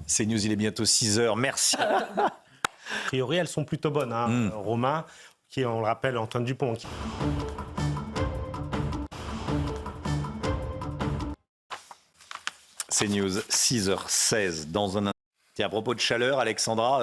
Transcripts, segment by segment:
CNews, il est bientôt 6h. Merci. A priori, elles sont plutôt bonnes. Romain, qui, on le rappelle, Antoine Dupont. CNews, 6h16. Dans un instant. Tiens, à propos de chaleur, Alexandra,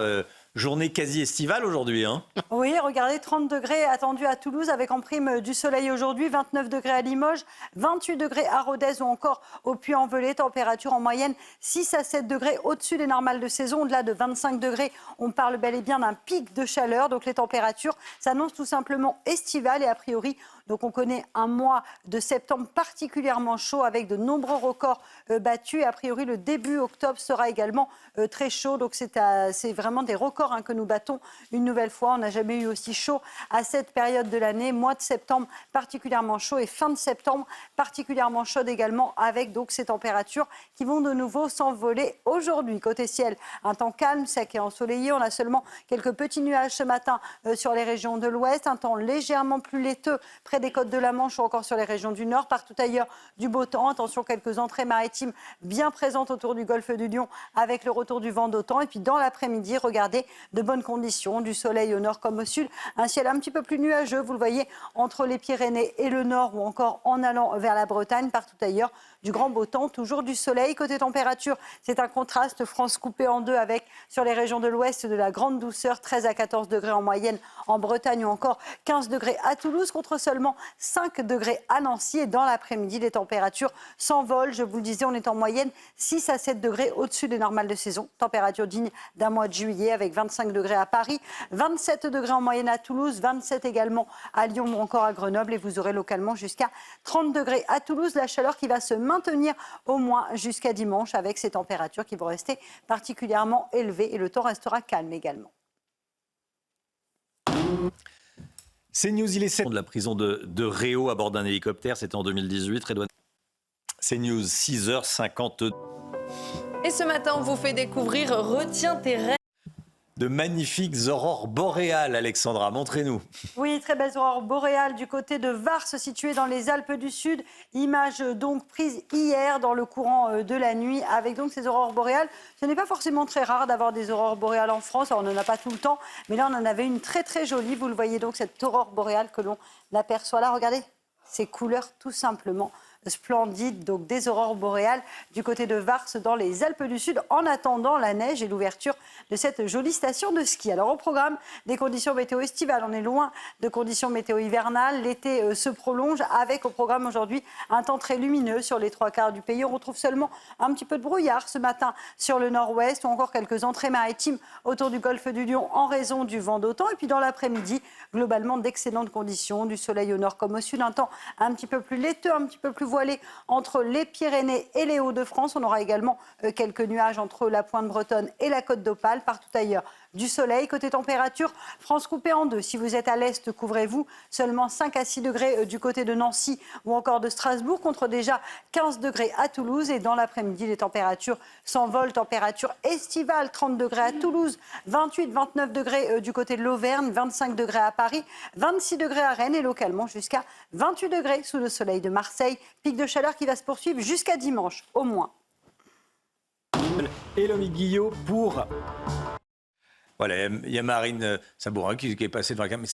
journée quasi estivale aujourd'hui. Oui, regardez, 30 degrés attendus à Toulouse avec en prime du soleil aujourd'hui, 29 degrés à Limoges, 28 degrés à Rodez ou encore au Puy-en-Velay. Température en moyenne 6 à 7 degrés au-dessus des normales de saison. Au-delà de 25 degrés, on parle bel et bien d'un pic de chaleur. Donc les températures s'annoncent tout simplement estivales et a priori, donc on connaît un mois de septembre particulièrement chaud avec de nombreux records battus. Et a priori, le début octobre sera également très chaud. Donc c'est vraiment des records que nous battons une nouvelle fois. On n'a jamais eu aussi chaud à cette période de l'année. Mois de septembre particulièrement chaud et fin de septembre particulièrement chaude également avec donc ces températures qui vont de nouveau s'envoler aujourd'hui. Côté ciel, un temps calme, sec et ensoleillé. On a seulement quelques petits nuages ce matin sur les régions de l'ouest. Un temps légèrement plus laiteux près des côtes de la Manche ou encore sur les régions du nord. Partout ailleurs, du beau temps. Attention, quelques entrées maritimes bien présentes autour du golfe du Lion avec le retour du vent d'automne. Et puis dans l'après-midi, regardez, de bonnes conditions, du soleil au nord comme au sud. Un ciel un petit peu plus nuageux, vous le voyez, entre les Pyrénées et le nord ou encore en allant vers la Bretagne. Partout ailleurs, du grand beau temps, toujours du soleil. Côté température, c'est un contraste, France coupée en deux avec, sur les régions de l'ouest, de la grande douceur, 13 à 14 degrés en moyenne en Bretagne ou encore 15 degrés à Toulouse contre seulement 5 degrés à Nancy. Et dans l'après-midi, les températures s'envolent. Je vous le disais, on est en moyenne 6 à 7 degrés au-dessus des normales de saison. Température digne d'un mois de juillet avec 25 degrés à Paris, 27 degrés en moyenne à Toulouse, 27 également à Lyon ou encore à Grenoble. Et vous aurez localement jusqu'à 30 degrés à Toulouse. La chaleur qui va se maintenir au moins jusqu'à dimanche avec ces températures qui vont rester particulièrement élevées et le temps restera calme également. CNews, il est 7 de la prison de Réau à bord d'un hélicoptère. C'était en 2018. CNews, 6h52. Et ce matin, on vous fait découvrir Retiens tes rêves. De magnifiques aurores boréales, Alexandra, montrez-nous. Oui, très belles aurores boréales du côté de Vars, située dans les Alpes du Sud. Image donc prise hier dans le courant de la nuit avec donc ces aurores boréales. Ce n'est pas forcément très rare d'avoir des aurores boréales en France. Alors, on n'en a pas tout le temps, mais là on en avait une très très jolie. Vous le voyez donc, cette aurore boréale que l'on aperçoit là. Regardez ces couleurs tout simplement splendide, donc des aurores boréales du côté de Vars dans les Alpes du Sud en attendant la neige et l'ouverture de cette jolie station de ski. Alors au programme des conditions météo estivales, on est loin de conditions météo hivernales, l'été se prolonge avec au programme aujourd'hui un temps très lumineux sur les 3/4 du pays. On retrouve seulement un petit peu de brouillard ce matin sur le nord-ouest ou encore quelques entrées maritimes autour du golfe du Lion en raison du vent d'automne. Et puis dans l'après-midi, globalement d'excellentes conditions, du soleil au nord comme au sud, un temps un petit peu plus laiteux, un petit peu plus voilé entre les Pyrénées et les Hauts-de-France. On aura également quelques nuages entre la pointe bretonne et la côte d'Opale. Partout ailleurs, du soleil. Côté température, France coupée en deux. Si vous êtes à l'est, couvrez-vous. Seulement 5 à 6 degrés du côté de Nancy ou encore de Strasbourg, contre déjà 15 degrés à Toulouse. Et dans l'après-midi, les températures s'envolent. Température estivale, 30 degrés à Toulouse, 28, 29 degrés du côté de l'Auvergne, 25 degrés à Paris, 26 degrés à Rennes et localement jusqu'à 28 degrés sous le soleil de Marseille. Pic de chaleur qui va se poursuivre jusqu'à dimanche, au moins. Élodie Guillot pour... Voilà, il y a Marine Sabourin qui est passée devant la caméra.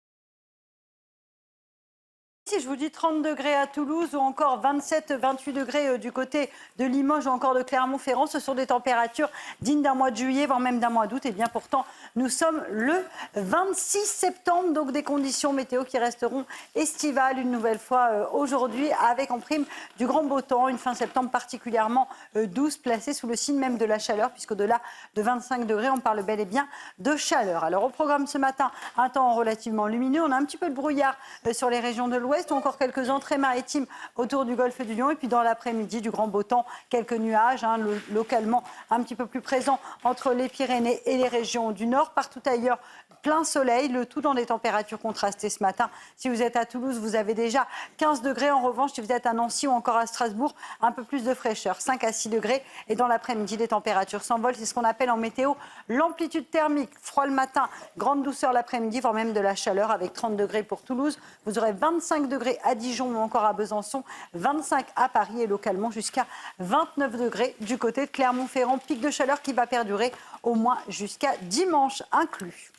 Si je vous dis 30 degrés à Toulouse ou encore 27, 28 degrés du côté de Limoges ou encore de Clermont-Ferrand, ce sont des températures dignes d'un mois de juillet, voire même d'un mois d'août. Et bien pourtant, nous sommes le 26 septembre, donc des conditions météo qui resteront estivales une nouvelle fois aujourd'hui, avec en prime du grand beau temps, une fin septembre particulièrement douce, placée sous le signe même de la chaleur, puisqu'au-delà de 25 degrés, on parle bel et bien de chaleur. Alors au programme ce matin, un temps relativement lumineux, on a un petit peu de brouillard sur les régions de l'ouest, ou encore quelques entrées maritimes autour du golfe du Lion. Et puis dans l'après-midi, du grand beau temps, quelques nuages, localement un petit peu plus présents entre les Pyrénées et les régions du nord. Partout ailleurs, plein soleil, le tout dans des températures contrastées ce matin. Si vous êtes à Toulouse, vous avez déjà 15 degrés. En revanche, si vous êtes à Nancy ou encore à Strasbourg, un peu plus de fraîcheur, 5 à 6 degrés. Et dans l'après-midi, les températures s'envolent. C'est ce qu'on appelle en météo l'amplitude thermique. Froid le matin, grande douceur l'après-midi, voire même de la chaleur avec 30 degrés pour Toulouse. Vous aurez 25 degrés degrés à Dijon ou encore à Besançon, 25 à Paris et localement jusqu'à 29 degrés du côté de Clermont-Ferrand. Pic de chaleur qui va perdurer au moins jusqu'à dimanche inclus.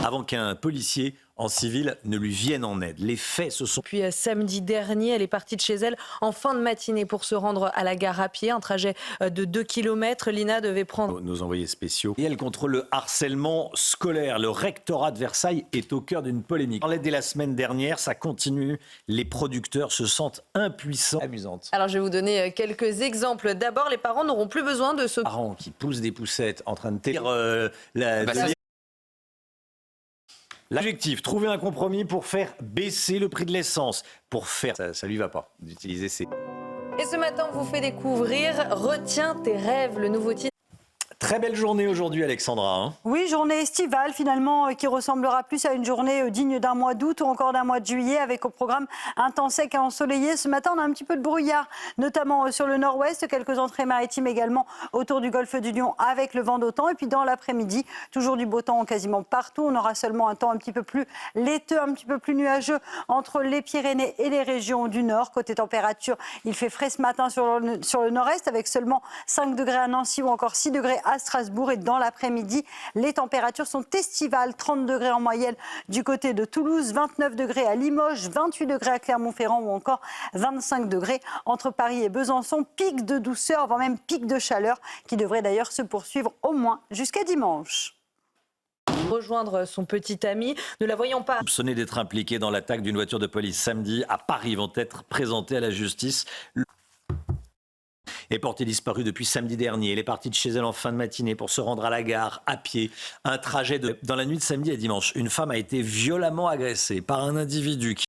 Avant qu'un policier en civil ne lui vienne en aide. Les faits se sont... Puis samedi dernier, elle est partie de chez elle en fin de matinée pour se rendre à la gare à pied. Un trajet de 2 km. Lina devait prendre... Nos envoyés spéciaux. Et elle contre le harcèlement scolaire. Le rectorat de Versailles est au cœur d'une polémique. Dès la semaine dernière, ça continue. Les producteurs se sentent impuissants. Amusante. Alors je vais vous donner quelques exemples. D'abord, les parents n'auront plus besoin de se... Parents qui poussent des poussettes en train de tenir l'objectif, trouver un compromis pour faire baisser le prix de l'essence. Pour faire... Ça lui va pas d'utiliser ces... Et ce matin, on vous fait découvrir Retiens tes rêves, le nouveau titre. Très belle journée aujourd'hui, Alexandra. Hein. Oui, journée estivale finalement qui ressemblera plus à une journée digne d'un mois d'août ou encore d'un mois de juillet avec au programme un temps sec et ensoleillé. Ce matin, on a un petit peu de brouillard, notamment sur le nord-ouest, quelques entrées maritimes également autour du golfe du Lion avec le vent d'automne. Et puis dans l'après-midi, toujours du beau temps quasiment partout. On aura seulement un temps un petit peu plus laiteux, un petit peu plus nuageux entre les Pyrénées et les régions du nord. Côté température, il fait frais ce matin sur le nord-est avec seulement 5 degrés à Nancy ou encore 6 degrés à Strasbourg. Et dans l'après-midi, les températures sont estivales, 30 degrés en moyenne du côté de Toulouse, 29 degrés à Limoges, 28 degrés à Clermont-Ferrand ou encore 25 degrés entre Paris et Besançon. Pic de douceur, voire même pic de chaleur qui devrait d'ailleurs se poursuivre au moins jusqu'à dimanche. Rejoindre son petit ami, ne la voyons pas. Soupçonnés d'être impliqués dans l'attaque d'une voiture de police samedi à Paris vont être présentés à la justice. Est portée disparue depuis samedi dernier. Elle est partie de chez elle en fin de matinée pour se rendre à la gare à pied. Un trajet dans la nuit de samedi à dimanche. Une femme a été violemment agressée par un individu qui